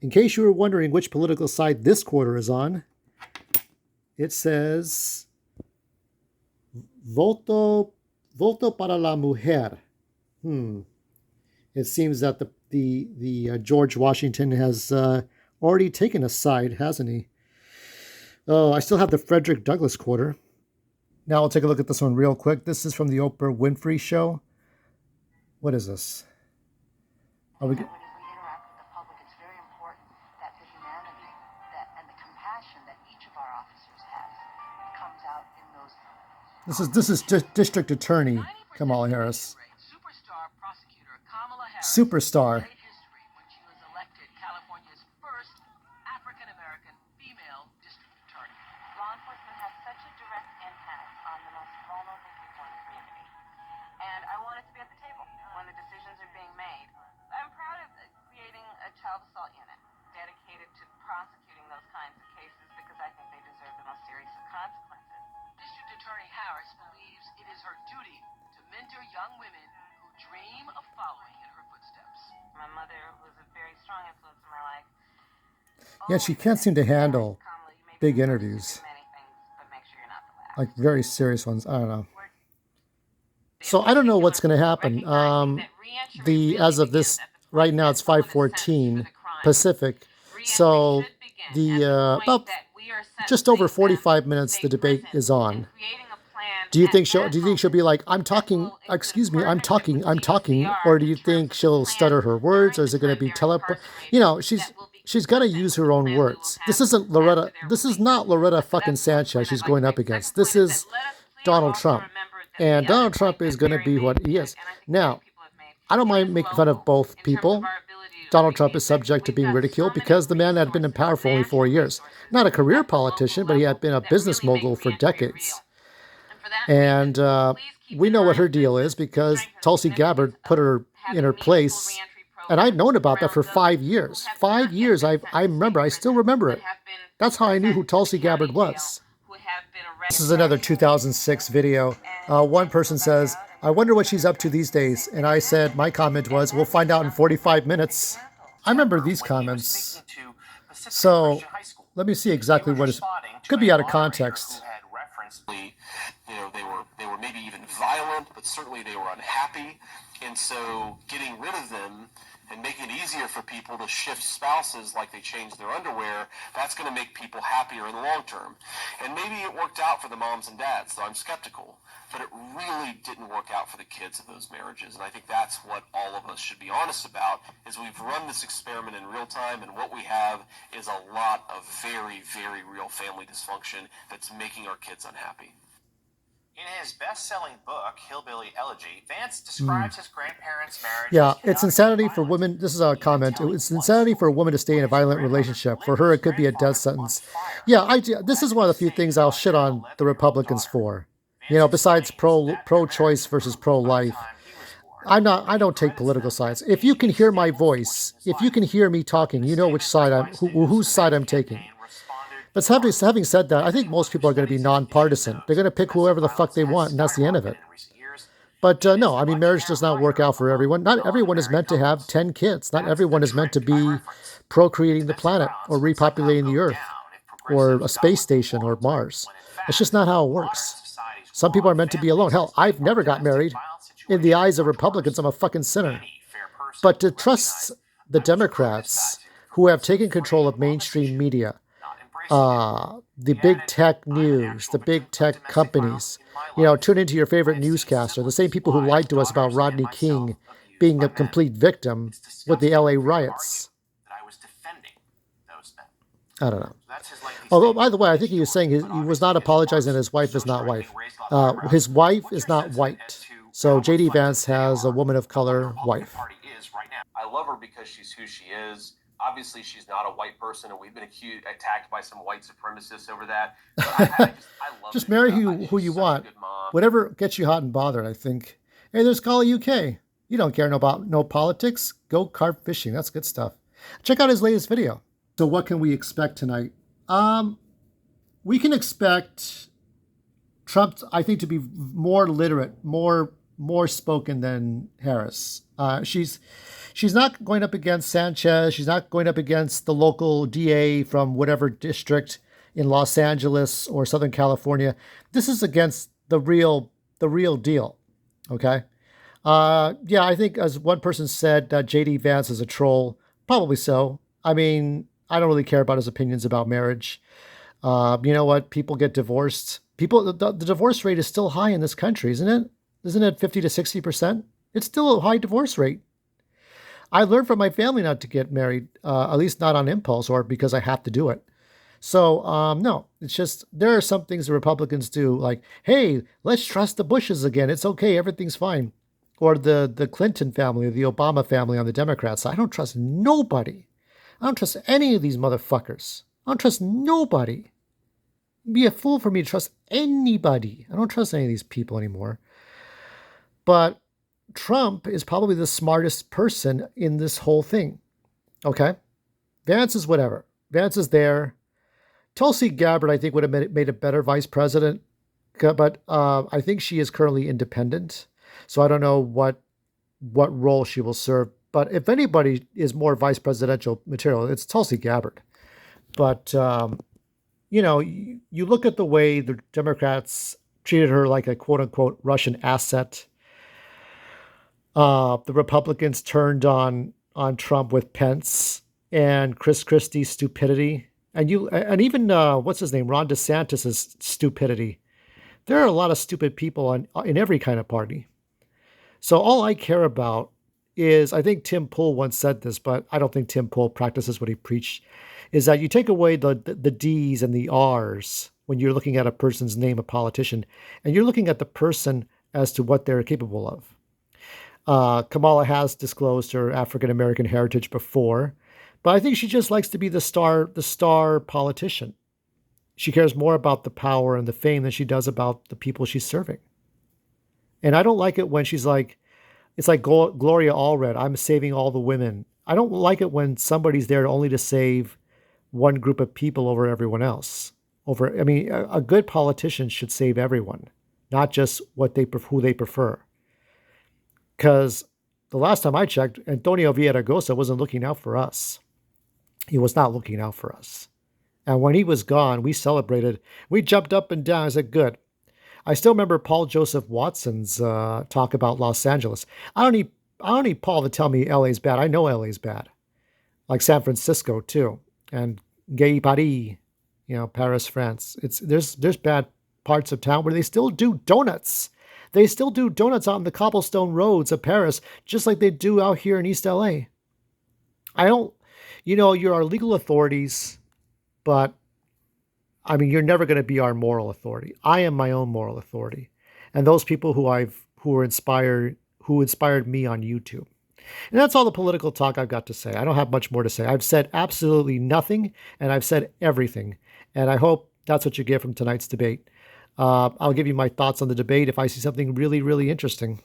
In case you were wondering which political side this quarter is on, it says voto para la mujer. It seems that the George Washington has already taken a side, hasn't he? Oh, I still have the Frederick Douglass quarter. Now I'll take a look at this one real quick. This is from the Oprah Winfrey Show. What is this? Are we? This is District Attorney Kamala Harris. Superstar. Yeah, she can't seem to handle big interviews, like very serious ones. I don't know. So I don't know what's going to happen. As of this right now, it's 5:14 Pacific. So about just over 45 minutes the debate is on. Do you think she'll be like, I'm talking, excuse me, I'm talking, or do you think she'll stutter her words, or is it going to be she's going to use her own words. This isn't Loretta. This is not Loretta fucking Sanchez she's going up against. This is Donald Trump. And Donald Trump is going to be what he is. Now, I don't mind making fun of both people. Donald Trump is subject to being ridiculed because the man had been in power for only 4 years. Not a career politician, but he had been a business mogul for decades. And we know what her deal is because Tulsi Gabbard put her in her place. And I'd known about that for 5 years. 5 years, I still remember it. That's how I knew who Tulsi Gabbard was. This is another 2006 video. One person says, I wonder what she's up to these days. And I said, my comment was, we'll find out in 45 minutes. I remember these comments. So let me see exactly what is, could be out of context. They were maybe even violent, but certainly they were unhappy. And so getting rid of them and making it easier for people to shift spouses like they change their underwear, that's going to make people happier in the long term. And maybe it worked out for the moms and dads, though I'm skeptical. But it really didn't work out for the kids of those marriages. And I think that's what all of us should be honest about, is we've run this experiment in real time, and what we have is a lot of very, very real family dysfunction that's making our kids unhappy. In his best-selling book, Hillbilly Elegy, Vance describes his grandparents' marriage. Yeah, it's insanity for women. This is a comment. It's insanity for a woman to stay in a violent relationship. For her, it could be a death sentence. Yeah, this is one of the few things I'll shit on the Republicans for. Besides pro-choice versus pro-life. I don't take political sides. If you can hear my voice, if you can hear me talking, you know which side whose side I'm taking. But having said that, I think most people are going to be nonpartisan. They're going to pick whoever the fuck they want, and that's the end of it. But no, I mean, marriage does not work out for everyone. Not everyone is meant to have 10 kids. Not everyone is meant to be procreating the planet or repopulating the Earth or a space station or Mars. It's just not how it works. Some people are meant to be alone. Hell, I've never got married. In the eyes of Republicans, I'm a fucking sinner. But to trust the Democrats who have taken control of mainstream media, the big tech news, the big tech companies, tune into your favorite newscaster, the same people who lied to us about Rodney King being a complete victim with the LA riots. I don't know. Although, by the way, I think he was saying he was not apologizing that his wife is not white. His wife is not white. So J.D. Vance has a woman of color wife. I love her because she's who she is. Obviously, she's not a white person, and we've been attacked by some white supremacists over that. I love just marry who you want. Whatever gets you hot and bothered, I think. Hey, there's Kali UK. You don't care about no politics. Go carp fishing. That's good stuff. Check out his latest video. So what can we expect tonight? We can expect Trump, I think, to be more literate, more more spoken than Harris. She's not going up against Sanchez. She's not going up against the local DA from whatever district in Los Angeles or Southern California. This is against the real deal. Okay. Yeah, I think as one person said, J.D. Vance is a troll. Probably so. I mean, I don't really care about his opinions about marriage. You know what? People get divorced. The divorce rate is still high in this country, isn't it? Isn't it 50 to 60%? It's still a high divorce rate. I learned from my family not to get married, at least not on impulse or because I have to do it. So, no, it's just there are some things the Republicans do, like, hey, let's trust the Bushes again. It's okay. Everything's fine. Or the Clinton family or the Obama family on the Democrats. I don't trust nobody. I don't trust any of these motherfuckers. I don't trust nobody. It'd be a fool for me to trust anybody. I don't trust any of these people anymore. But Trump is probably the smartest person in this whole thing. Okay? Vance is whatever. Vance is there. Tulsi Gabbard, I think, would have made a better vice president. But I think she is currently independent. So I don't know what role she will serve. But if anybody is more vice presidential material, it's Tulsi Gabbard. But, you know, you look at the way the Democrats treated her like a quote-unquote Russian asset. The Republicans turned on Trump with Pence and Chris Christie's stupidity. And even, what's his name, Ron DeSantis' stupidity. There are a lot of stupid people in every kind of party. So all I care about is, I think Tim Pool once said this, but I don't think Tim Pool practices what he preached, is that you take away the D's and the R's when you're looking at a person's name, a politician, and you're looking at the person as to what they're capable of. Kamala has disclosed her African-American heritage before, but I think she just likes to be the star politician. She cares more about the power and the fame than she does about the people she's serving. And I don't like it when she's like, it's like Gloria Allred, I'm saving all the women. I don't like it when somebody's there only to save one group of people over everyone else. A good politician should save everyone, not just who they prefer. Because the last time I checked, Antonio Villaraigosa wasn't looking out for us. He was not looking out for us. And when he was gone, we celebrated. We jumped up and down. I said, good. I still remember Paul Joseph Watson's talk about Los Angeles. I don't need Paul to tell me LA's bad. I know LA's bad. Like San Francisco, too. And Gay Paris, Paris, France. There's bad parts of town where they still do donuts. They still do donuts out on the cobblestone roads of Paris, just like they do out here in East LA. You're our legal authorities, but you're never going to be our moral authority. I am my own moral authority. And those people who inspired me on YouTube. And that's all the political talk I've got to say. I don't have much more to say. I've said absolutely nothing, and I've said everything. And I hope that's what you get from tonight's debate. I'll give you my thoughts on the debate if I see something really, really interesting.